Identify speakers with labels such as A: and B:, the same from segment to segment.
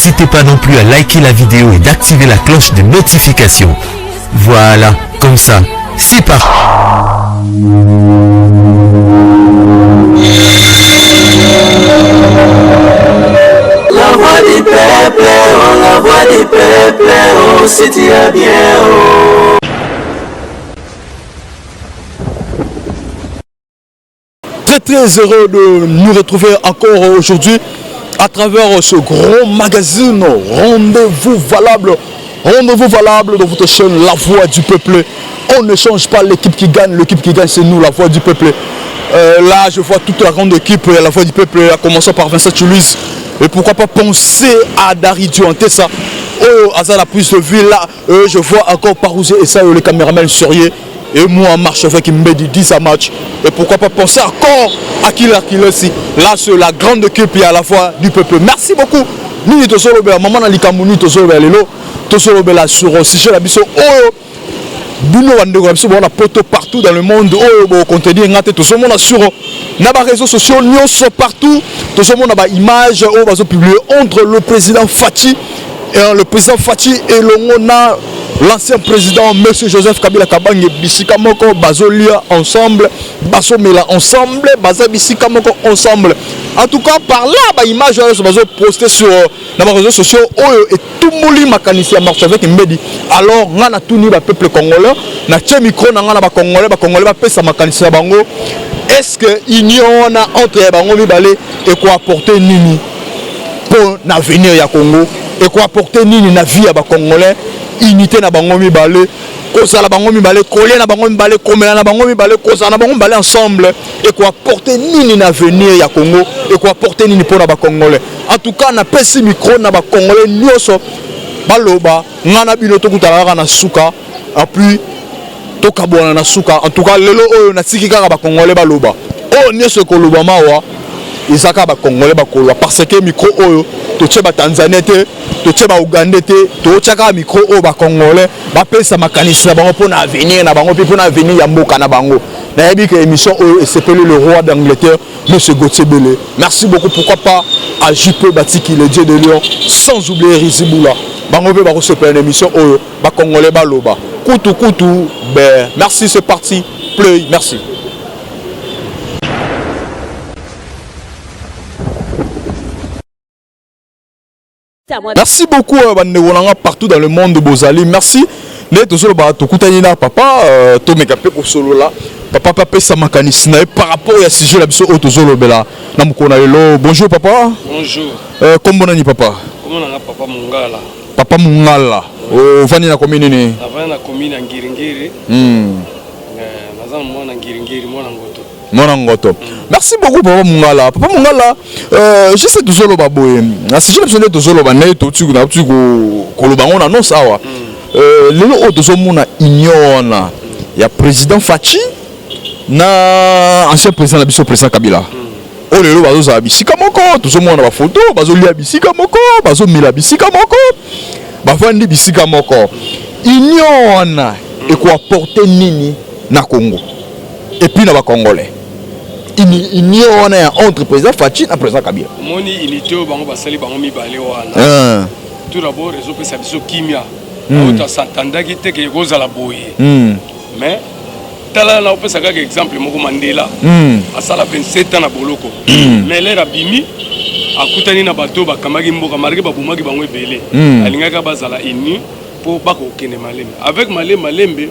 A: n'hésitez pas non plus à liker la vidéo et d'activer la cloche de notification. Voilà, comme ça, c'est parti.
B: La voix du peuple, oh, la voix du peuple, oh, si tu es bien, oh.
C: Très heureux de nous retrouver encore aujourd'hui à travers ce grand magazine Rendez-vous valable de votre chaîne La Voix du Peuple. On ne change pas l'équipe qui gagne c'est nous, La Voix du Peuple. Là je vois toute la grande équipe La Voix du Peuple, à commencer par Vincent Toulouse. Et pourquoi pas penser à Dari Diantessa. Oh, à la prise de vue là, je vois encore Parouzé et ça, le caméraman Surier. Et moi en marche avec Mbedi 10 à match. Et pourquoi pas penser encore à Killer aussi. Là c'est la grande équipe à La Voix du Peuple. Merci beaucoup. Nini Tosolobe, maman Nalikamuni Tosolobe Lelo, Tosolobe la sur sujet la biso. Oh, Bino Wandego biso bon poto partout dans le monde. Oh, bon contenu ngate Tosolobe sur na ba réseaux sociaux nyonso partout. Tosolobe na ba image oh bazo publier entre le président Fachi et le président Fachi et l'ancien président M. Joseph Kabila Kabange Bisika Moko Bazolia ensemble, Basomela ensemble, Baza Bisika Moko ensemble. En tout cas, par là, bah, image Bazo posté sur les réseaux sociaux et tout le monde makanisi a marché avec Mbedi. Alors, on a tout le peuple congolais, na tché micro na ngana ba congolais ba pesa makanisi bango. Est-ce que union entre bango mibale et quoi apporter nini pour l'avenir ya Congo et quoi apporter nini na vie ya ba congolais? Unité na bango mibale, kosa la bango mibale, coller na bango mibale, komela na bango mibale, kosa na bango mibale ensemble et quoi porter nini na venir ya Congo et quoi porter nini pour na ba congolais. En tout cas na pesi micro na ba congolais nyoso baloba ngana bino to kutala na suka appui to kabona na suka. En tout cas lelo oyo na siki kaka ba congolais baloba. Oh nyoso ko loba mawa isaka ba congolais ba kolwa parce que micro oyo to tcheba Tanzanie te to tcheba Uganda te to tchaka micro oyo ba congolais ba pesa makanisa bango pona avenir na bango pona avenir ya mboka na bango. Na yebi que émission oyo et s'appelle le roi d'Angleterre Monsieur Gauthier Belé. Merci beaucoup, pourquoi pas à JP Batiki le dieu de Lyon, sans oublier Rizibula. Bango pe ba recevoir une émission oyo ba congolais ba loba. Koutou ben merci, c'est parti. Play, merci. Merci beaucoup partout dans le monde de Bozali. Merci. Papa par rapport à ce sujet bonjour papa.
D: Bonjour.
C: Comment on papa?
D: Comment on papa Mungala?
C: Papa Mungala. Vani na commune ni?
D: Vani na commune Ngiringiri. Nazana mwana Ngiringiri mwana Ngoto.
C: Mwana Ngoto. Merci beaucoup papa Mungala. Papa Mungala, je sais toujours baboye. Na si je besoin de toujours bané to tu na tu ko lo bango na non sawa. Lelo o tozo mona union ya président Fachi na ancien président na biso président Kabila. O lelo bazo za bisika moko, tozo mona ba photo, bazo lia bisika moko, bazo mila bisika moko. Ba vandi bisika moko. Union et quoi apporter nini na Congo. Et puis na ba Congolais. Union entre président Fachi et président Kabila.
D: Moni unité au bango basali bango mibale wana. Tout d'abord réseau pesa biso kimia. On s'entendait qui était que cause à la boye. Mais tala na opesa kaka exemple moko Mandela. A sala 27 ans na boloko. Mais l'air abimi akutani na bato ba kamaki mboka marke ba bumaki bango ebele. Alingaka bazala ini pour bako kene malembe. Avec malembe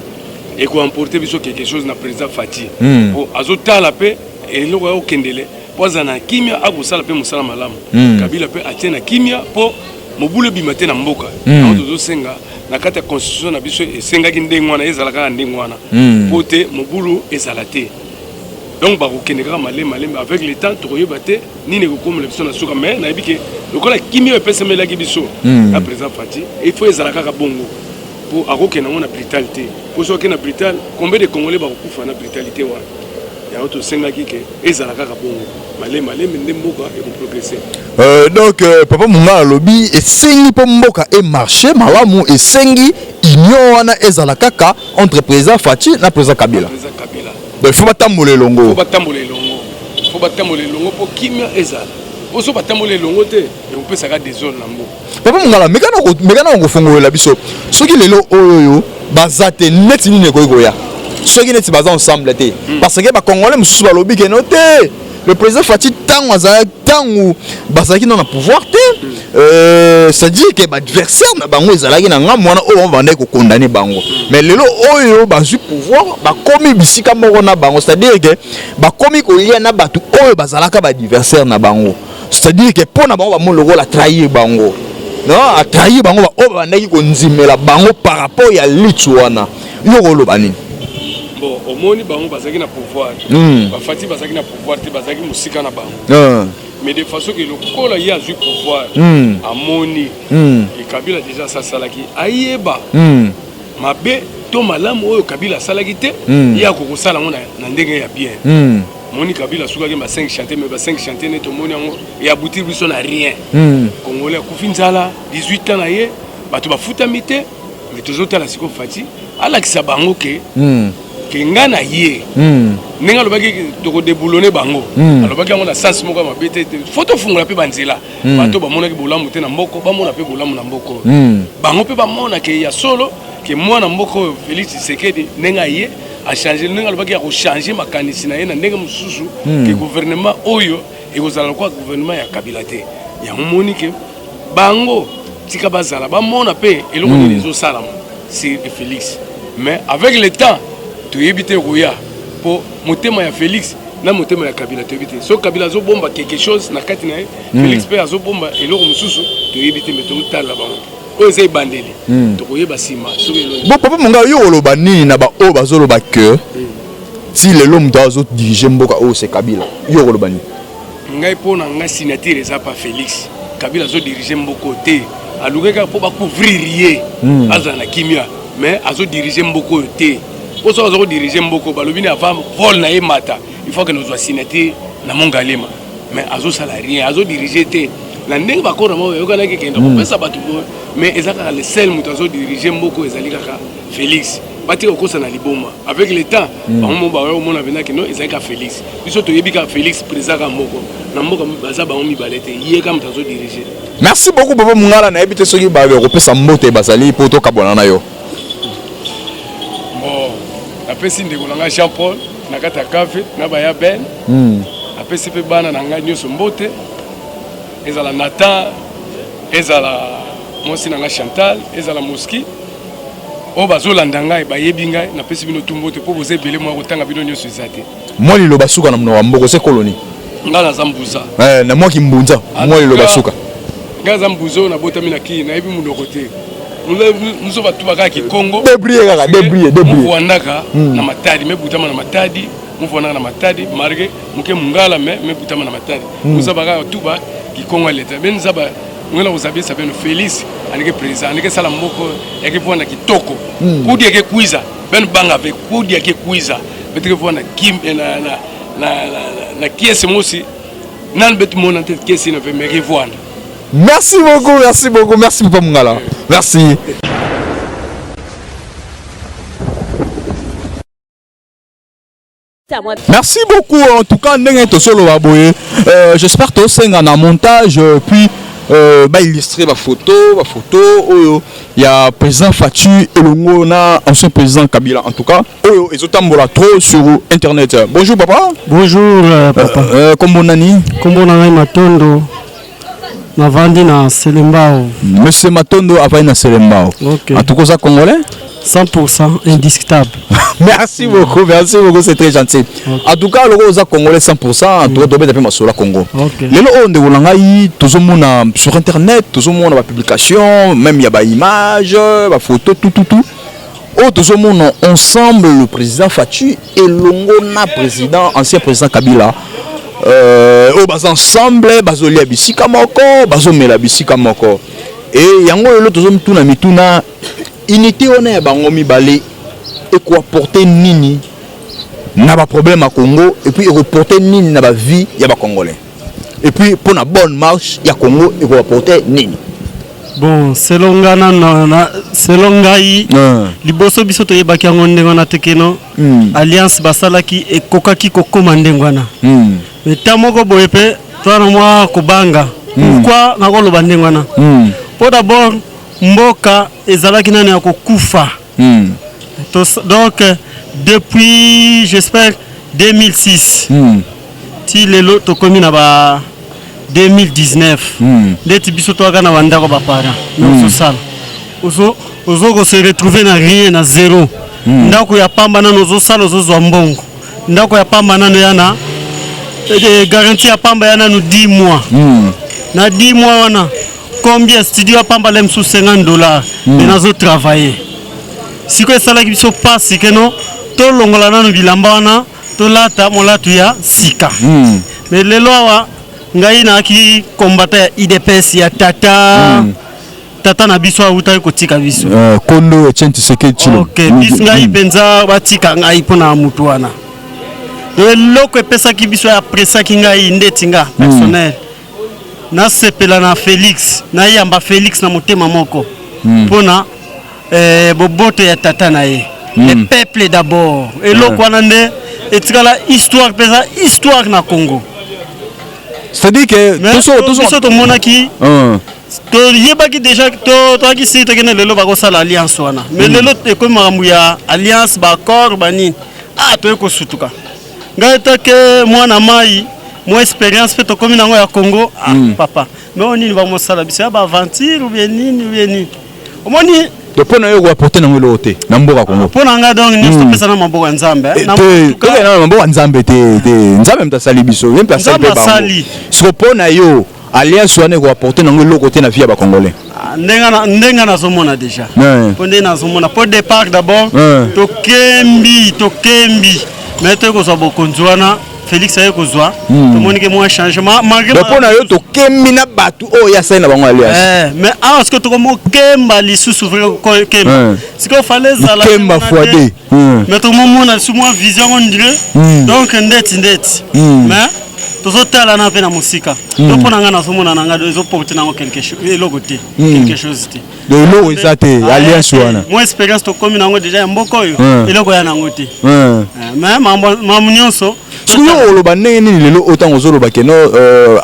D: et qu'on emporter biso quelque chose na président Fachi. Pour azota la paix et le roi okendele. Pour zana kimia agusala pe musala malamu. Kabila pe atena kimia pour mobule bimate na mboka. Ozo senga na kata constitution na biso esengaki ndengwana ezalaka ndengwana. Pote mobulu ezalate. Donc ba kokendeka malembe avec le temps to yebate nini ko comme le biso na suka mais na yebike lokola kimia epesemela ki biso na président Fachi il faut ezalaka ka bongo pour akokena na brutalité. Pour ceux qui na brutal combien de Congolais ba kokufa na brutalité wa. Ya auto sengaki ke ezalaka ka bongo. Malembe ndemboka et pour progresser.
C: Donc papa Mungala lobby et sengi po mboka et marché malamu et sengi union wana ezala kaka entre président Fachi na président Kabila.
D: Président Kabila.
C: Donc il faut pas tamboler longo.
D: Faut pas tamboler longo pour kimia ezala. oso batambola elongo te ekopesaka désordre na mboka.
C: Papa Mungala mekana ngofongola biso soki lelo oyo baza te neti nini ekoya soki neti baza ensemble te parce que ba congolais mususu balobi ke no te le président Fati tango azala tango bazaki na pouvoir te ça dit que ba adversaire na bango ezalaki na nga mwana oyo banda ko condamner bango mais lelo oyo bazu pouvoir ba komi bisika moko na bango c'est à dire que ba komi ko lia na batu oyo bazalaka ba adversaire na bango c'est à dire que pona bango ba moloko la trahir bango non a trahir bango ba oyo bandaki ko nzimela bango par rapport ya litwana yo koloba nini.
D: Bon, au moins, ils ont pouvoir. Fati bazaki na pouvoir, bazaki musika na bango. Mais de façon que le col y a du pouvoir, à Moni, et Kabila déjà ça salaki. Aïeba, ma bé, to malam ou Kabila salagité, il y a beaucoup ça là on a ndenge ya bien. Moni Kabila soukaki ma 5 chanter, mais 5 chanter net au Moni et aboutir lui son à rien. Congolais Koufinzala, 18 ans aïe, bah tu vas foutre à mité, mais toujours t'as la siko Fati, à la kisabango ke. Kenga na ye ninga lobaki toko déboulonner bango alobaki on a sens moko ma bete photo fungola pe banzela bato ba mona ki bolamu te na mboko ba mona pe bolamu na mboko bango pe ba mona ke ya solo ke mwana mboko Félix Tshisekedi ninga ye a changer ninga lobaki ya ko changer makanisi na ye na ndenge mususu ke gouvernement oyo e kozala kwa gouvernement ya Kabila te ya moni ke bango tika bazala ba mona pe eloko ni zo salama c'est Félix mais avec le temps tu éviter Roya pour motema ya Félix na motema ya Kabila tu éviter so Kabila zo bomba quelque chose na kati na Félix pe azo bomba eloko mususu tu éviter mais tu tala bango o ezay bandeli to koyeba sima so eloko
C: bon papa monga yo oloba nini na ba o bazoloba que si le l'homme doit diriger mboka o c'est Kabila yo oloba nini
D: ngai pona nga signature eza pas Félix Kabila zo diriger mboko te alukeka po ba couvrir ye azana kimia mais azo diriger mboko te. Pour ça, on dirige beaucoup. Balobini avant vol na mata. Il faut que nous soyons signés na mongalema. Mais azo salarié, azo dirigé te. La ndenge ba kora mo yokana ke kenda. Pesa batu mais ezaka le seul mutazo dirigé beaucoup ezalika Félix. Bati ko kosa na liboma. Avec le temps, on ba yo mona vena ke no ezalika Félix. Biso to yebika Félix président moko. Na moko baza ba mi balete. Yeka mutazo dirigé.
C: Merci beaucoup papa Mungala na ebite soki ba ko pesa mbote bazali poto kabona na yo.
D: Apesi ndeko nanga Jean Paul nakata café na baya ben apesi pe bana nanga nyoso mbote ezala Nathan ezala mosi nanga Chantal ezala Moski o bazolanda ngai bayebi ngai napesi bino tumbote po boze belé mo kotanga bino nyoso ezate
C: moi lilo basuka na mno wa mboko se koloni
D: ngala zambuza
C: na moi ki mbunza moi lilo basuka
D: ngala zambuzo na botami na ki na yebi munoko te. Nous sommes tous à Congo.
C: Débrier.
D: Wandaka na matadi, me butama na matadi, mufona na matadi, marge, muke mungala me butama na matadi. Nous sommes à Tuba qui Congo l'État. Ben zaba, ngela uzabi sabe no Félix, anike président, anike sala mboko, yake vona kitoko. Kudi yake kuiza, ben banga avec kudi yake kuiza. Betre vona kim na kiesi mosi. Nan bet mon en tête kiesi na ve me revoir.
C: Merci beaucoup, Papa Mungala. Merci. Merci beaucoup, en tout cas, j'espère que c'est un montage, puis illustrer ma photo, il y a président Fatu et le ancien président Kabila, en tout cas, ils ont trop sur internet. Bonjour papa.
E: Bonjour papa.
C: Comment on Matondo.
E: Navandi na Selembao.
C: Monsieur Matondo a na Selembao.
E: Okay.
C: En tout cas, congolais
E: 100% indiscutable.
C: Merci beaucoup, c'est très gentil. Okay. En tout cas, le Rosa congolais 100%, en tout cas, doit être sur la Congo. Les gens de Wolangaï, tout le monde sur internet, tout le monde a publication, même il y a des images, des photos, tout. Tout le monde ensemble, le président Fatu et l'ongona président, ancien président Kabila. Ensemble bazolia bisika moko bazomela bisika moko et yango lelo tozomtuna mituna unité ona ya bango mibale et quoi porter nini na ba problème à Congo et puis reporter nini na ba vie ya ba congolais et puis pour la bonne marche ya Congo et quoi porter nini.
E: Bon, selon ngai liboso biso to yebaki yango ndenge na tekeno alliance basalaki ekokaki kokoma ndenge wana mais tamoko boye pe toi na moi kobanga pourquoi na ko loba ndengwana pour d'abord mboka ezalaki nani ya kokufa donc depuis j'espère 2006 ti lelo to komi na ba 2019 ndeti biso to kana bandako ba parents no sala ozo ko se retrouver na rien na zéro ndako ya pamba na nozo sala ozo zwa mbongo ndako ya pamba na no yana garantie ya pamba yana no 10 mois na 10 mois wana combien studio ya pamba lem sous $50 mais nazo travailler siko esala ki biso passe que no to longola na no bilamba wana to lata molatu ya sika mais lelo awa ngai na ki combattre ya IDPS ya tata na biso auta ko tika biso
C: kondo Etienne Tshisekedi chilo
E: OK bis ngai penza batika ngai pona mutu wana loko epesa ki biso ya pressa ki ngai ndetinga personnel na sepela na Félix na yamba Félix na motema moko pona boboto ya tata na ye le peuple d'abord et loko wana nde etikala histoire na Congo.
C: C'est-à-dire que
E: tout mona ki to yebaki déjà to ki site ke lelo ba ko sala alliance wana mais lelo te ko makambu ya alliance ba accord bani to ko sutuka ngai ta ke mwana mai mo expérience fait to komi nango ya Congo papa mais on ni ba mo sala bisa ba aventure ou bien nini omoni
C: de pona yo apporter nango lote na mboka Congo
E: pona nga donc ni to pesa na mboka nzambe
C: na mboka nzambe te nzambe mtasali biso même personne pe ba so pona yo alliance wana ko apporter nango lo côté na via ba congolais
E: ndenga na zomona déjà pondé na zomona pour départ d'abord to kembi mais to ko so bokonzwana Félix aye ko zwa to monike moi changement malgré
C: pona yo to kembi na batu o ya sai na bango alliance
E: mais est-ce que to ko kemba li sous ouvrir kemba c'est qu'il fallait ça la
C: kemba foidé
E: mais to mona sous moi vision on dirait donc ndeti mais tozotala na pe na musika to pona nga na zomona na nga ezo porter nango quelque chose te
C: de lo ezate alliance wana
E: moi expérience to komi nango déjà mboko yo eloko ya nango te mais mamu nyonso
C: suyo oloba nini lelo autant ozoloba ke no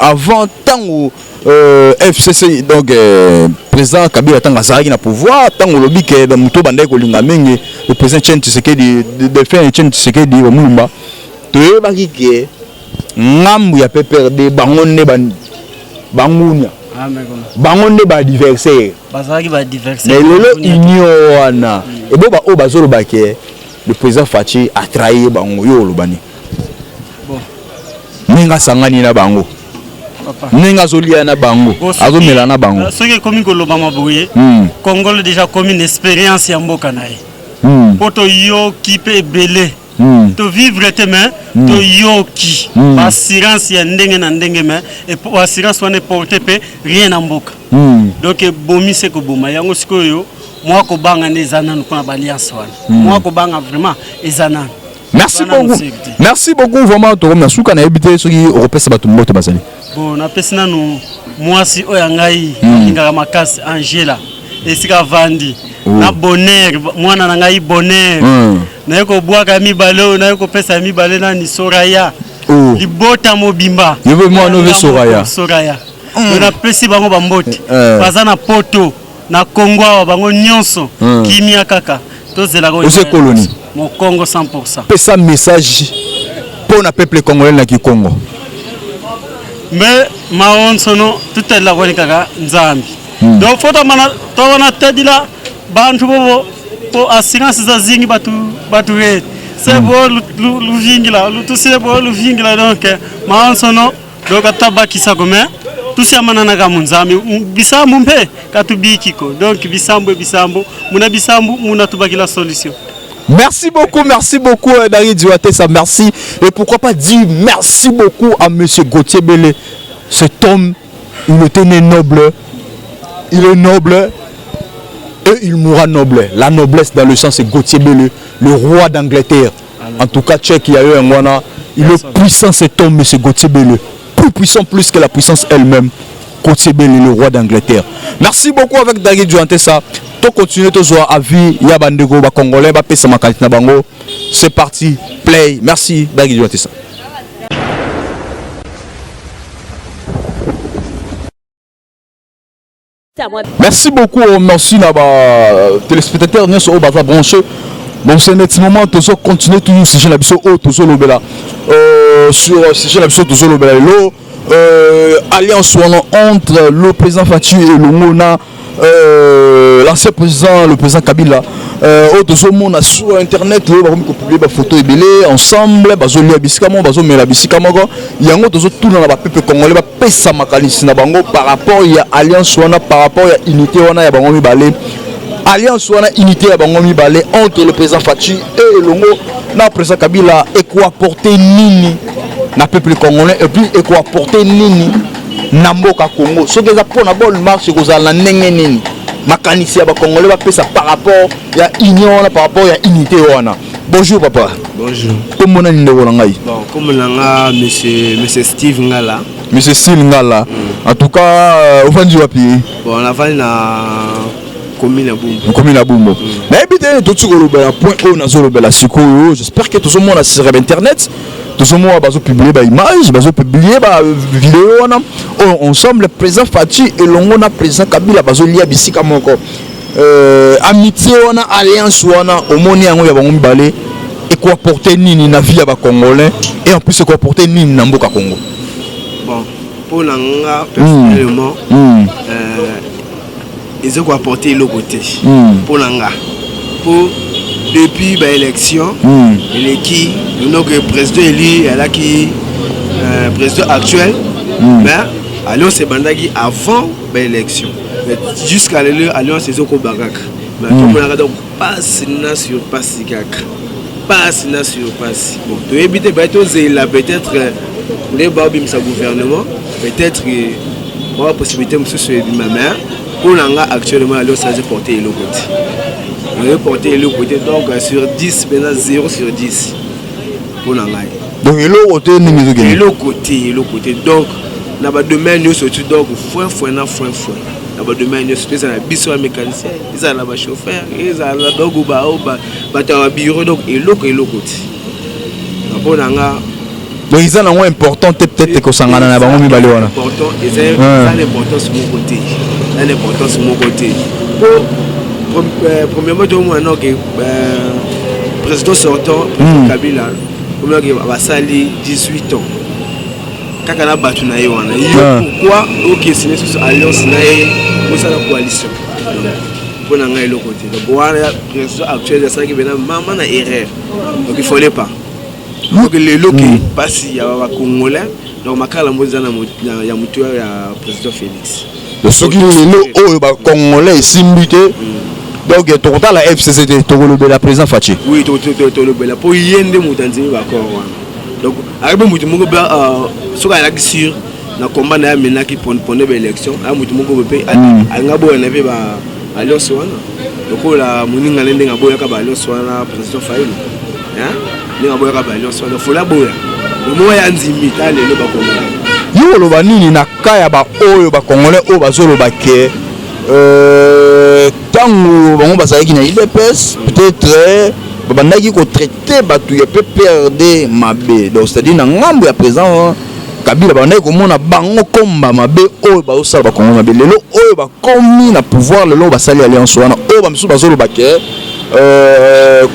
C: avant tango FCC donc président Kabila tanga zaki na pouvoir tango lobi ke da muto bandai ko linga mingi le président Etienne Tshisekedi de faire Etienne Tshisekedi au Mulumba to yebaki ke ngambu ya PPRD bangonne bangunya bangonne ba adversaire
E: bazaki ba adversaire
C: mais lelo union wana et bo ba o bazoloba ke le président Fachi a trahi bango yo lobani bon ninga sangani na bango ninga zolia na bango azomela na bango
E: soki komi ko loba mabuye Congo déjà comme une expérience ya mboka na ye poto yo ki pe belé to vivre te mais to yoki assurance ya ndenge na ndenge mais et pour assurance wana porter pe rien na mboka donc bomi se ko boma yango sikoyo moi ko banga nezana ko na alliance wana moi ko banga vraiment ezana.
C: Merci beaucoup vraiment to na suka na ebité soki opesa batu mbote basali
E: bon na pesina no moi si oyangai ngaka makasi Angela esika vandi na bonheur mwana na ngai bonheur na ko bwaka mibalo na ko pesa mibale na ni Soraya libota mobimba
C: yebe mwana ove
E: Soraya na pesi bango bambote baza na poto na Congo bango nyonso kimia kaka tozela ko
C: ose colonie
E: mon Congo 100%.
C: Pesa message pour le peuple congolais na ki Congo.
E: Mais maon sono tout est là woni kaka nzambi. Donc faut mana to wana tadila bantu bobo pour assurance za zingi batu re. C'est bon lu vingila, lu tout c'est bon lu vingila donc maon sono donc atabaki sa gome. Tout ça manana ga munzambi bisambu mpe katubiki ko. Donc bisambu muna bisambu muna tubaki la solution.
C: Merci beaucoup Dari Diouatessa, merci. Et pourquoi pas dire merci beaucoup à monsieur Gauthier Bélé. Cet homme, il était né noble. Il est noble et il mourra noble. La noblesse dans le sens c'est Gauthier Bélé, le roi d'Angleterre. En tout cas, Tchèque, il y a eu un Wana. Il est puissant cet homme, monsieur Gauthier Bélé. Plus puissant plus que la puissance elle-même. Gauthier Bélé, le roi d'Angleterre. Merci beaucoup avec Dari Diouatessa. To continuer to zoa avis ya bandego ba congolais ba pesa makalite na bango. C'est parti, play. Merci Dari Diouatessa. Merci beaucoup, merci à téléspectateurs, nous sommes branchés. Bon, c'est un moment, nous allons continuer toujours ce sujet sur ce sujet alliance entre le président Fachi et le Mona, l'ancien président, le président Kabila. Monde sur internet, publier des photos ensemble, peuple congolais par rapport à l'alliance par rapport à l'unité alliance unité entre le président Fachi et le président Kabila et quoi apporter nini na peuple congolais et puis et quoi apporter nini na mboka Congo ce que ça pour na bonne marche que ça la ndenge nini makanisi ya ba congolais ba pesa par rapport ya union par rapport ya unité wana. Bonjour papa.
F: Bonjour.
C: Comment on ndeko na ngai?
F: Bon, comme nanga monsieur Steve Ngala.
C: Monsieur Steve Ngala. En tout cas, au fond du wapi.
F: Bon, on a fait na commune
C: à Bumbo. Mais bien, tout ce que le point où on a la sikoyo, j'espère que tout le monde a sur internet, tout le monde a publié des images, a publié des vidéos ensemble le président Fachi et l'on a président Kabila bazo lié bisika moko. Amitié on a alliance on a au moni yango ya bango mibale et quoi porter nini na vie ya ba congolais et en plus quoi porter nini na mboka Congo.
F: Bon, pour nanga personnellement ils ont apporté le côté pour l'anga pour depuis l'élection qui le président élu elle a qui président actuel mais alliance c'est bandagi avant l'élection jusqu'à l'alliance c'est au Bagak mais tout le monde passe na sur passe bon to éviter il a peut-être les babim sa gouvernement peut-être la possibilité monsieur de ma mère pour l'anga actuellement alors ça j'ai porté le côté. On a porté le côté donc sur 10 maintenant 0 sur 10 pour l'anga.
C: Donc le côté donc na ba
F: domaine nous surtout donc foin na ba domaine nous surtout ça na biso mécanicien, ils a la ba chauffeur, ils a la donc ba ta bureau donc et le côté. Pour l'anga
C: donc ils ont un important peut-être que ça ngana na bango mibale wana.
F: Important et c'est l'importance sur mon côté. L'importance sur mon côté. Pour premièrement tout le monde que président sortant Kabila comme là va sali 18 ans. Kakana batu na yo wana. Pourquoi OK c'est une alliance na pour ça la coalition. Pour nanga le côté. Donc voilà président actuel ça qui vient maman na erreur. Donc il fallait pas. Donc les locaux passe il y a Congolais donc makala mboza na ya mutu ya président Félix.
C: De ceux qui les Congolais simbité donc total la FCCT to le président Fachi.
F: Oui to le pour yende mutanzini ba corps. Donc avec mutu moko ba soka la sur na combat na mena qui pone élection a mutu moko be ngabo na be ba alliance wana. Donc la muninga lende ngabo ya ka ba alliance wana président Faïl. Hein? Les aboyaka ba alliance wana fola boya. Le moya nzimi ta lelo ba Congolais.
C: Yo lo ba nini na kaya ba oyo ba Congolais o ba zolo ba ke tango bango bazaki na IDPS peut-être babandaki ko traiter batu ya peut perdre mabe donc c'est-à-dire na ngambo ya présent Kabila babandaki ko mona bango komba mabe oyo ba osala ba Congolais mabe lelo oyo ba komi na pouvoir lelo ba sali alliance wana oyo ba misu ba zolo ba ke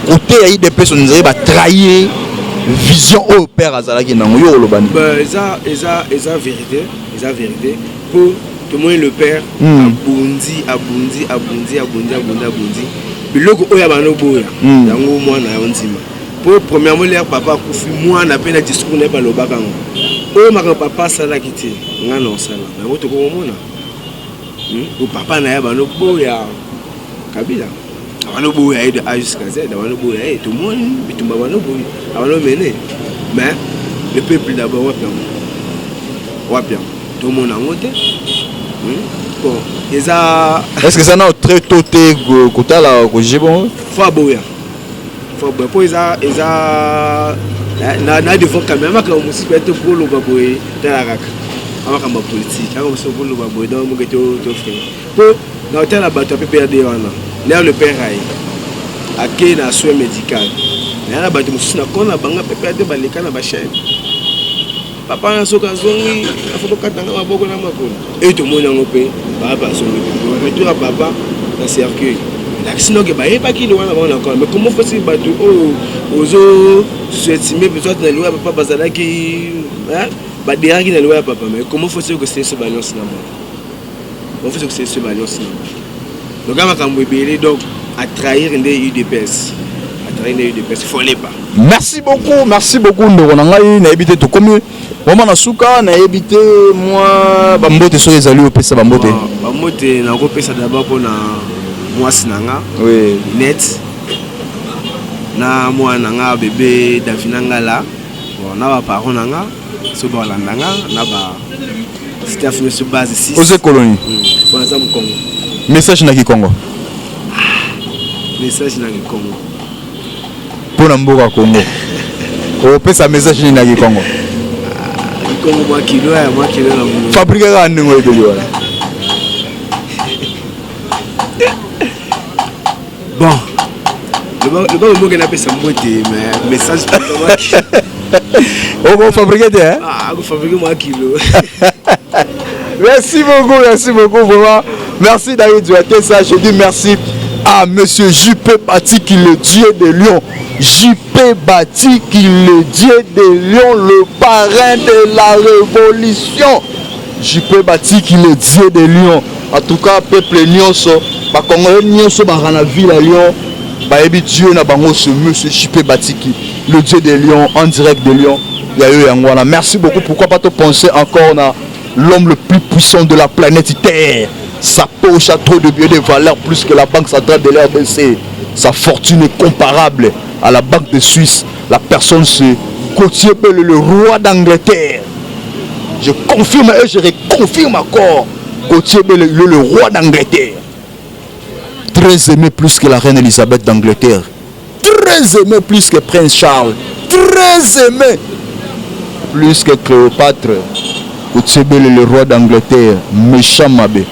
C: côté ya IDPS on dirait ba trahir vision au père azalaki nango yo lo bani
F: eza vérité pour tout le monde le père abundi biloko oya bano boya yango mwana ya nzima pour premièrement leur papa kufi mwana pe na discours na balobaka ngo oyo maka papa sala kiti ngana osala mais woto ko mona o papa na ya bano boya Kabila bano boya de A jusqu'à Z bano boya tout le monde bitumba bano boya bano mené mais le peuple d'abord wapia tout le monde en côté. Bon,
C: est-ce que ça n'a très tôt côté là que j'ai bon
F: Faboya pour na de fois quand même quand on se fait pour le baboy dans la rac avec ma politique quand on se pour le baboy dans mon ghetto pour dans tel abattoir peut perdre là le père a qui na soin médical là la bateau na kona banga peut perdre balika na ba chaîne papa na soka zongi afoko katanga maboko na makolo et tout monde en paix papa zongi retour à papa na cercueil sinon que bah pas qui le wana encore mais comment faut-il battre ozo s'estimer besoin de loi papa bazala qui bah derrière qui na loi papa mais comment faut-il que c'est ce balance là comment faut-il que c'est ce balance là donc à makambo ebele donc à trahir les UDPS il fallait pas.
C: Merci beaucoup ndeko na ngai na ebité to comme vraiment na suka na ebité moi bambote so ezali opesa bambote
F: bambote na kopesa d'abord pour na moi sinanga
C: oui
F: net na moi nanga bébé dafinanga là bon na ba parents nanga so ba landanga na ba staff ne se base ici
C: aux colonies
F: pour exemple Congo
C: message na ki Congo pour na mboka Congo opesa message na ki Congo
F: Congo moi kilo na
C: fabriquer ka ndingo ebeli wala
F: bon le bon mot que na pesa mbote mais message
C: on fabriquer hein
F: on fabriquer moi kilo.
C: Merci beaucoup vraiment merci d'aller dire ça je dis merci à monsieur JP Bati qui le dieu de Lyon. JP Bati qui le dieu de Lyon, le parrain de la révolution. JP Bati qui le dieu de Lyon. En tout cas, peuple nyonso, ba Congolais nyonso ba na ville à Lyon, ba ebi Dieu na bango ce monsieur JP Bati qui le dieu de Lyon en direct de Lyon. Il y a eu un voilà. Merci beaucoup. Pourquoi pas te penser encore à l'homme le plus puissant de la planète Terre. Sa poche a trop de biens de valeur plus que la banque centrale de l'RDC. Sa fortune est comparable à la banque de Suisse. La personne c'est Gauthier Bell, le roi d'Angleterre. Je confirme et je reconfirme encore. Gauthier Bell, le roi d'Angleterre. Très aimé plus que la reine Elisabeth d'Angleterre. Très aimé plus que Prince Charles. Très aimé plus que Cléopâtre. Gauthier Bell, le roi d'Angleterre. Méchant Mabé.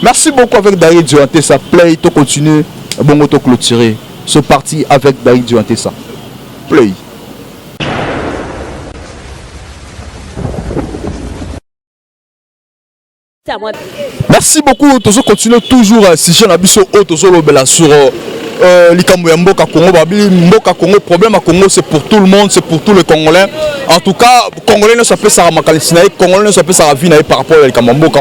C: Merci beaucoup avec David Duanté, ça play, tu continues, bon auto clôturer. Ce parti avec David Duanté, ça play. Merci beaucoup, tu continues toujours si je n'abuse sur Likambo ya Mboka Congo, Mboka Congo, problème à Congo c'est pour tout le monde, c'est pour tous les Congolais. En tout cas, Congolais ne s'appelle Sarah Makalisinaï, Congolais ne s'appelle Sarah Vinaï par rapport à Likambo Mboka.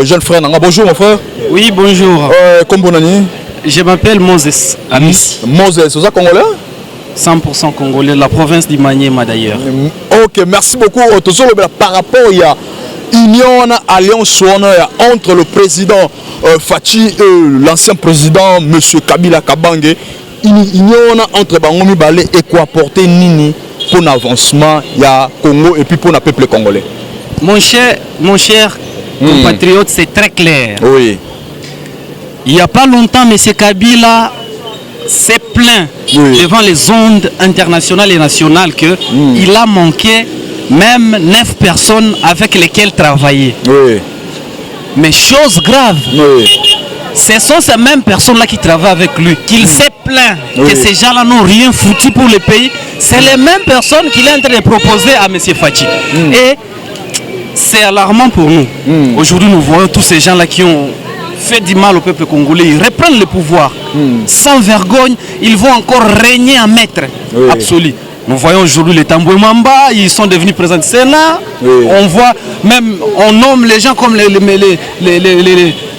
C: Jeune frère, bonjour mon frère.
E: Oui, bonjour.
C: Comment vous allez?
E: Je m'appelle Moses Amis.
C: Moses, c'est ça Congolais?
E: 100% Congolais, la province du Maniema d'ailleurs.
C: Ok, merci beaucoup. Par rapport à Union, alliance entre le président Fachi et l'ancien président M. Kabila Kabange, Union entre Bangomi Balé et quoi apporter Nini pour l'avancement il y a Congo et puis pour le peuple congolais.
E: Mon cher compatriote, c'est très clair.
C: Oui.
E: Il n'y a pas longtemps, M. Kabila s'est plaint devant les ondes internationales et nationales qu'il a manqué même 9 personnes avec lesquelles travailler.
C: Oui.
E: Mais chose grave, ce sont ces mêmes personnes-là qui travaillent avec lui, qu'il s'est plaint que ces gens-là n'ont rien foutu pour le pays. C'est les mêmes personnes qu'il est en train de proposer à M. Fachi. Et c'est alarmant pour nous. Aujourd'hui, nous voyons tous ces gens-là qui ont fait du mal au peuple congolais. Ils reprennent le pouvoir. Sans vergogne, ils vont encore régner en maître absolu. Nous voyons aujourd'hui les Tamboué Mamba, ils sont devenus présidents du Sénat. On voit même, on nomme les gens comme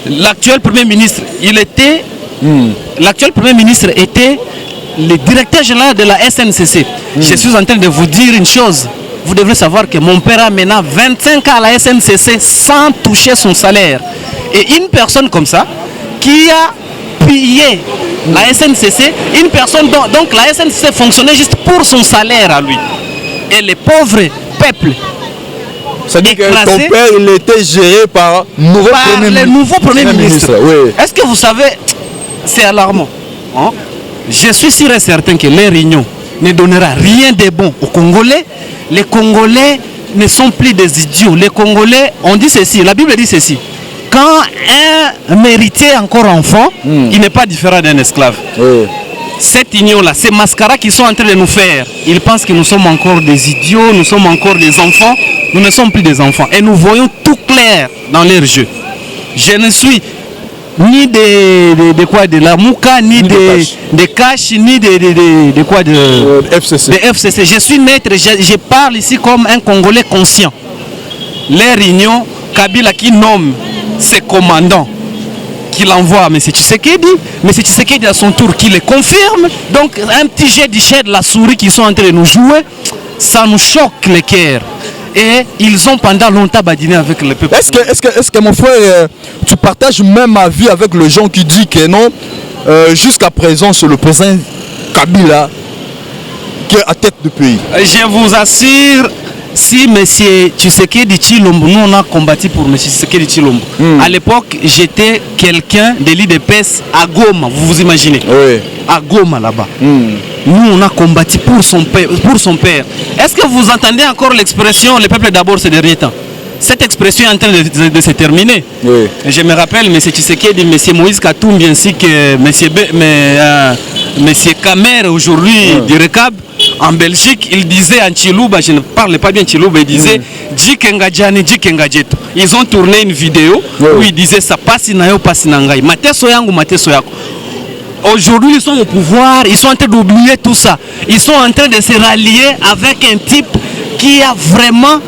E: l'actuel Premier ministre. L'actuel Premier ministre était le directeur général de la SNCC. Je suis en train de vous dire une chose. Vous devrez savoir que mon père a maintenant 25 ans à la SNCC sans toucher son salaire. Et une personne comme ça, qui a pillé la SNCC, une personne donc la SNCC fonctionnait juste pour son salaire à lui. Et les pauvres peuples.
C: C'est-à-dire que ton père il était géré par
E: le nouveau Premier ministre.
C: Oui.
E: Est-ce que vous savez, c'est alarmant. Hein? Je suis sûr et certain que les réunions ne donnera rien de bon aux Congolais. Les Congolais ne sont plus des idiots. Les Congolais, on dit ceci, la Bible dit ceci. Quand un héritier est encore enfant, il n'est pas différent d'un esclave. cette union-là, ces mascaras qu'ils sont en train de nous faire, ils pensent que nous sommes encore des idiots, nous sommes encore des enfants. Nous ne sommes plus des enfants. Et nous voyons tout clair dans leur jeu. Je ne suis ni de la Mouka, ni de Cash, ni de quoi de
C: FCC.
E: De FCC. Je suis maître, je parle ici comme un Congolais conscient. Leur union, Kabila qui nomme ses commandants, qui l'envoie à M. Tshisekedi, M. Tshisekedi à son tour qui les confirme. Donc un petit jet de la souris qui sont en train de nous jouer, ça nous choque les cœurs. Et ils ont pendant longtemps badiné avec le peuple.
C: Est-ce que mon frère, tu partages même avis avec les gens qui disent que non, jusqu'à présent c'est le président Kabila qui est à tête du pays?
E: Je vous assure, si M. Tshisekedi Tshilombo, nous on a combattu pour M. Tshisekedi Tshilombo. À l'époque, j'étais quelqu'un de l'IDPS à Goma, vous vous imaginez?
C: Oui.
E: À Goma là-bas. Nous on a combattu pour son père. Est-ce que vous entendez encore l'expression le peuple d'abord ces derniers temps? Cette expression est en train de se terminer. Oui. Je me rappelle M. Tshisekedi, M. Moïse Katumbi ainsi que M. Kamer aujourd'hui du RECAB en Belgique, il disait en Chilouba, je ne parle pas bien Chilouba, il disait Djikengajani, Djikengajeto. Ils ont tourné une vidéo où il disait ça passe nayo passe nangai. Mateso yangu mateso yako. Aujourd'hui, ils sont au pouvoir, ils sont en train d'oublier tout ça. Ils sont en train de se rallier avec un type qui a vraiment...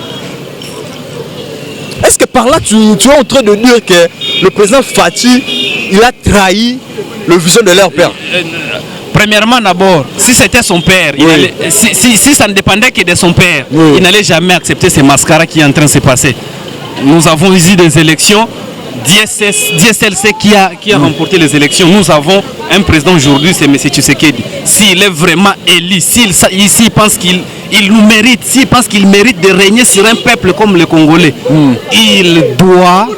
C: Est-ce que par là, tu es en train de dire que le président Fati, il a trahi le vision de leur père?
E: Premièrement, d'abord, si c'était son père, si ça ne dépendait que de son père, il n'allait jamais accepter ces mascaras qui est en train de se passer. Nous avons eu des élections. DSLC qui a remporté les élections. Nous avons un président aujourd'hui, c'est M. Tshisekedi. S'il est vraiment élu, s'il pense qu'il nous mérite, s'il pense qu'il mérite de régner sur un peuple comme le Congolais, il doit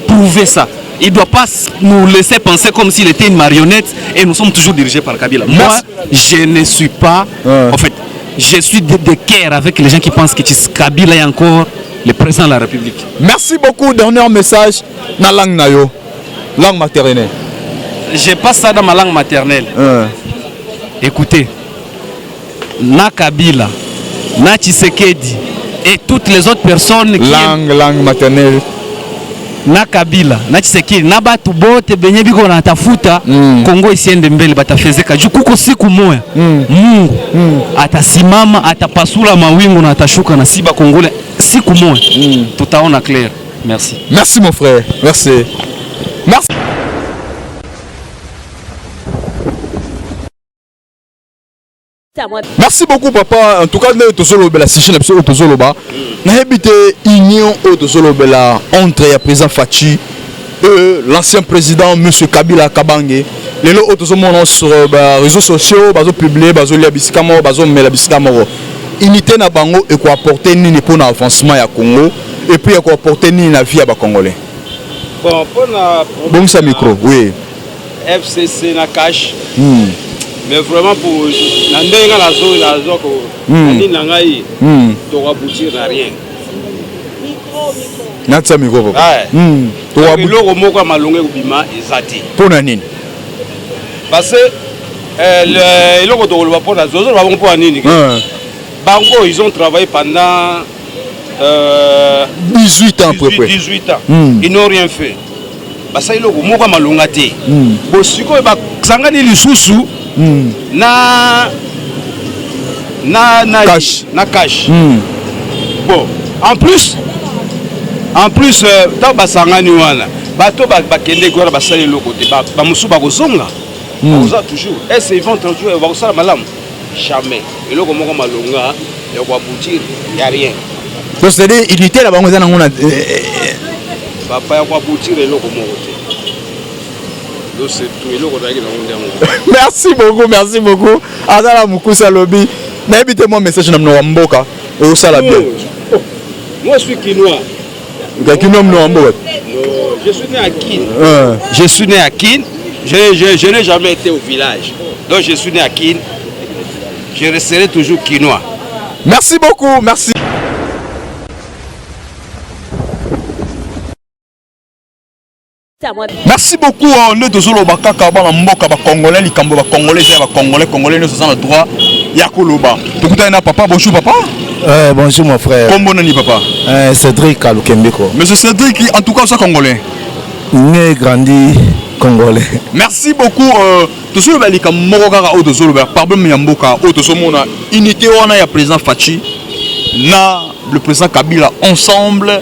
E: prouver ça. Il ne doit pas nous laisser penser comme s'il était une marionnette et nous sommes toujours dirigés par Kabila. Moi, je ne suis pas... En fait, je suis de cœur avec les gens qui pensent que Kabila est encore le président de la République.
C: Merci beaucoup. Dernier message dans la langue nayo, langue maternelle.
E: Je passe ça dans ma langue maternelle. Écoutez, na Kabila, na Tshisekedi et toutes les autres personnes qui...
C: Langue maternelle.
E: Na Kabila, na Tshisekedi, na batu bote benye biko na tafuta Kongo isiende mbele batafezeka. Jukuko siku moja Mungu atasimama, atapasula mawingu na atashuka na siba Kongole siku moja tutaona clair. Merci.
C: Merci mon frère. Merci. Merci. Merci beaucoup papa. En tout cas, nous sommes la session absolue de Zoloba. Nous habité union de Zolobela entre le président Fachi et l'ancien président monsieur Kabila Kabange. Les autres sont sur les réseaux sociaux, bazo publier, bazo lia bisikamo, bazo mela bisikamo. Unité na bango et quoi apporter ni pour l'avancement ya Congo et puis quoi apporter ni la vie à Congolais.
F: Bon, pour la
C: bon ça micro, oui.
F: FCC na cash. Mais vraiment pour n'andéga la zone ni nangai to aboutir à rien.
C: Natsa micro.
F: To aboutir loko moko malonge ubima ezati.
C: Pour nani?
F: Parce que loko to lo pour la zone ba pour nini. Bango ils ont travaillé pendant
C: 18 ans à peu près.
F: 18 ans. Ils n'ont rien fait. Parce que loko moko malonga te. Bo siko ba sangani lisusu na cash. Bon, en plus tant basangani wana bato bakende kwa basali lokote ba musu ba kozonga oza toujours est-ce ils vont toujours ba sala malamu jamais et loko moko malonga ya kwa boutir y a rien.
C: Donc c'est des unité la bango za ngona
F: papa ya kwa boutir et loko moko te.
C: Merci beaucoup. Azala Mukusa Lobby. N'habitez mon message dans mon mboka. Au Salabia.
F: Moi je suis quinois. Je suis né à Kin. Je suis né à Kin. Je n'ai jamais été au village. Donc je suis né à Kin. Je resterai toujours quinois.
C: Merci beaucoup. Merci. Merci beaucoup nous tous les bakaka ba mboka ba congolais likambo ba congolais ba congolais nous sommes droit ya koloba. Tukutana papa bonjour papa.
G: Bonjour mon frère.
C: Comment nani papa?
G: Cédric Alukembeko.
C: Monsieur Cédric en tout cas c'est congolais.
G: Né grandi congolais.
C: Merci beaucoup tous les likambo kaka o tous les problème ya mboka o tous mona unité wana ya président Fachi na le président Kabila ensemble.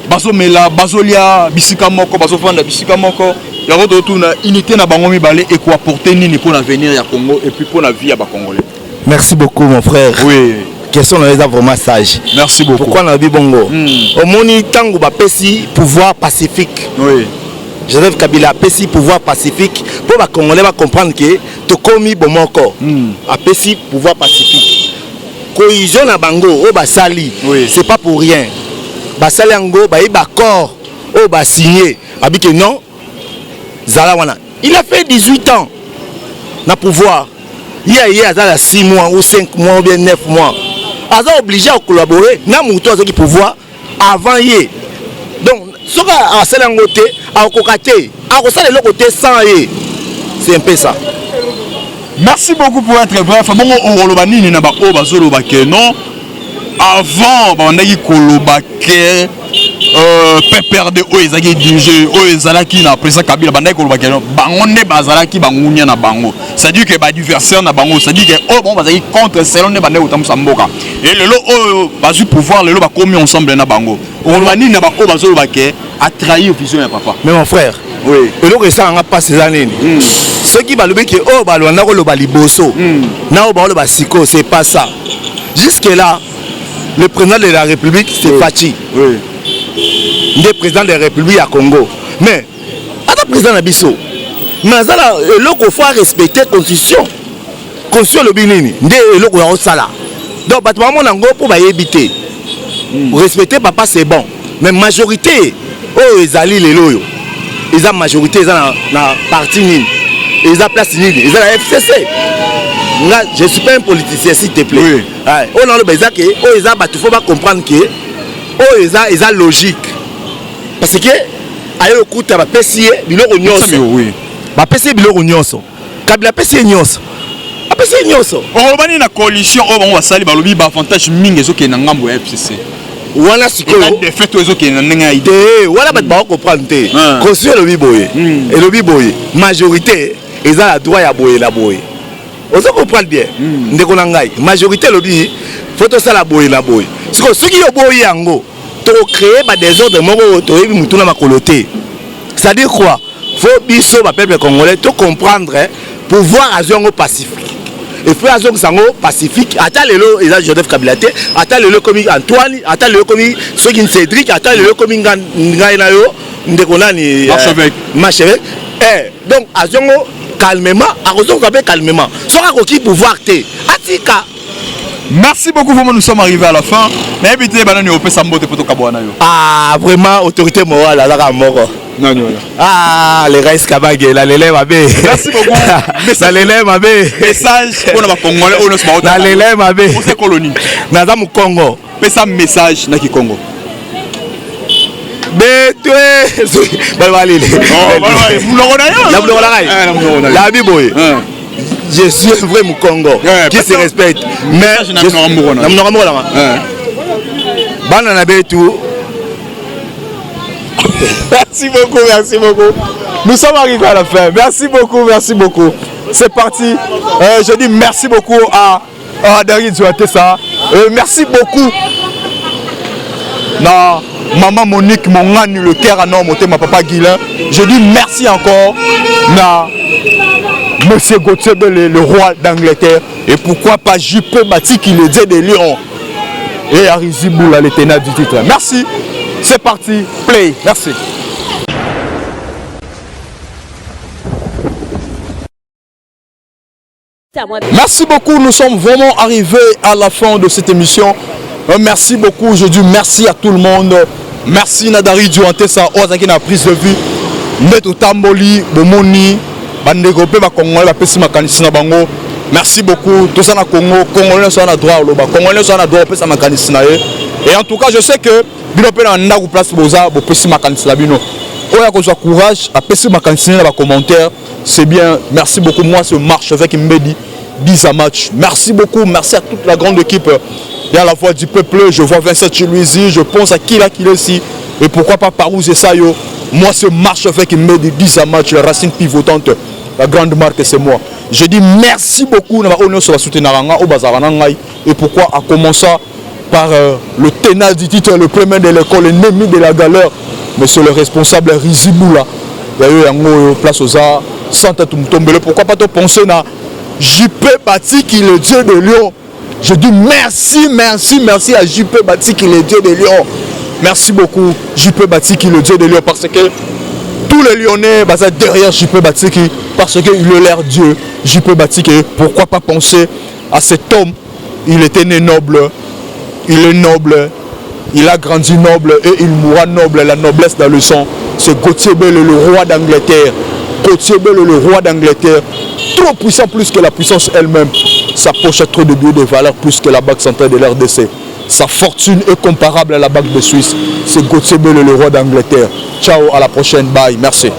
C: Bazomela bazolia bisika moko bazofanda bisika moko ya retourne unité na bango mibale et quoi apporter nini pour l'avenir ya Congo et puis pour la vie à ba congolais.
G: Merci beaucoup mon frère.
C: Oui.
G: Question là vraiment sage.
C: Merci beaucoup.
G: Pourquoi na bi bongo? Au moni tango ba pesi pouvoir pacifique.
C: Oui.
G: Joseph Kabila pesi pouvoir pacifique pour ba congolais va comprendre que to komi bomoko. A pesi pouvoir pacifique. Cohésion na bango o ba sali.
C: Oui.
G: C'est pas pour rien. Basalango ba accord au ba signé habite non Zalawana il a fait 18 ans na pouvoir il y a 6 mois ou 5 mois ou bien 9 mois aza obligé à collaborer na muto qui pouvoir avant yé donc soka asalango te a kokate a kosala le côté sans yé c'est un peu ça.
C: Merci beaucoup pour être bref bon on roloba nini na ba o bazoloba ke non avant on a eu Kolobake perdre o ezaki dirigé o ezalaki na président Kabila banda Kolobake bangonne bazalaki bangunya na bango ça dit que ba adversaire na bango ça dit que oh bon bazaki contre selon ne banda utamusa mboka et lelo o bazu pouvoir lelo ba komi ensemble na bango on va ni na ba o bazolobake a trahi vision ya papa.
G: Mais mon frère oui et donc ça on a pas ces années ceux qui balobé que oh balona ko loba liboso na o ba loba siko c'est pas ça jusque là. Le président de la République, c'est Fachi.
C: Oui.
G: Le président de la République à Congo. Mais, le président Nabiso, mais il faut respecter la Constitution. La Constitution, le binini. Donc, pour éviter. Respecter papa, c'est bon. Mais majorité, ils allaient les loyaux. Ils ont majorité, ils ont la partie nini. Ils ont place nini. Ils ont la FCC. Là, je ne suis pas un politicien, s'il te plaît. Oui. On a le besoin que il faut pas comprendre que ils ont logique. Parce que ayo kuta ba pesier biloko nyonso.
C: Oui.
G: Ba pesier biloko nyonso. Kabila pesier nyonso. A pesier nyonso.
C: On va ni na coalition on va sali balobi ba avantage mingi ezoke na ngambo ya FCC.
G: Wana sikoyo
C: de fait ezoke na ndenga ide.
G: Wana ba ba comprendre te. Constitution le biboye. Et le biboye majorité ils ont la droit ya boye la boye. On se comprend bien. Ndeko na ngai majorité lobby faut to sala boye na boye. Siko soki yo boye yango to créer ba désordre moko to yebi mutuna makoloté. Ça dit quoi? Faut biso ba peuple congolais to comprendre pouvoir azongo pacifique. Et faut azongo sango pacifique. Ata lelo eza Joseph Kabila te, ata lelo komi Antoine, ata lelo komi soki Cédric, ata lelo komi ngai na yo ndeko nani Marchevêque. Donc azongo calmement, calmement. Sera qui pouvoir te. Atika.
C: Merci beaucoup, nous sommes arrivés à la fin. Mais évitez banane au Pesambo de Potokabwana.
G: Ah, vraiment, autorité morale, là, mort.
C: Non, non.
G: Ah, les Reis Kabage, la lélé mabé.
C: Merci beaucoup.
G: La lélé mabé.
C: Message pour les Congolais, on ne
G: la lélé mabé.
C: Pour ces colonies.
G: Nazam Congo.
C: Fais ça message na ki Congo.
G: Je suis un vrai Moukongo qui se respecte. Mais
C: merci beaucoup, merci beaucoup. Nous sommes arrivés à la fin. Merci beaucoup, merci beaucoup. C'est parti. Je dis merci beaucoup à David Zouatessa. Merci beaucoup. Non. Maman Monique, mon âne, le cœur à non, ma papa Guilain. Je dis merci encore à Monsieur Gauthier, le roi d'Angleterre. Et pourquoi pas Juppé Bati qui le dit de Lyon. Et Arizi Boula, le ténor du titre. Merci. C'est parti. Play. Merci. Merci beaucoup. Nous sommes vraiment arrivés à la fin de cette émission. Merci beaucoup, je dis merci à tout le monde. Merci Nadari Djouantessa, Ozaki na prise de vue. Neto Tamboli, Bomoni, Bandegope, Congolais, Pessima Kanisina Bango. Merci beaucoup. Tout ça na Congo, Congolais sont à droit, Congolais sont à droit, Pessima Kanisina. Et en tout cas, je sais que Binope n'a pas place Boza, Pessima Kanisina Bino. Oya qu'on soit courage, à passer ma cantine dans les commentaires, c'est bien. Merci beaucoup. Moi, ce marche avec Mbedi, 10 à match. Merci beaucoup. Merci à toute la grande équipe. Et à la voix du peuple, je vois Vincent Chiluizi, je pense à Kila Kilesi. Et pourquoi pas Parouze et Sayo. Moi, ce marche avec Mbedi, 10 à match, la racine pivotante, la grande marque, c'est moi. Je dis merci beaucoup. Et pourquoi à commencer par le ténor du titre, le premier de l'école, l'ennemi de la galère, monsieur le responsable Riziboula. Il y a eu un place aux arts, Santa Tumtombele. Pourquoi pas te penser à JP Bati qui est le dieu de Lyon. Je dis merci, merci, merci à JP Bati qui est le dieu de Lyon. Merci beaucoup JP Bati qui est le dieu de Lyon parce que tous les Lyonnais basés derrière JP Bati parce qu'il a l'air Dieu. JP Bati, pourquoi pas penser à cet homme. Il était né noble, il est noble, il a grandi noble et il mourra noble. La noblesse dans le sang, c'est Gauthier Bell, le roi d'Angleterre. Gauthier Bell, le roi d'Angleterre, trop puissant plus que la puissance elle-même. Sa poche a trop de billets de valeur plus que la banque centrale de l'RDC. Sa fortune est comparable à la banque de Suisse. C'est Gauthier Bell, le roi d'Angleterre. Ciao, à la prochaine, bye, merci.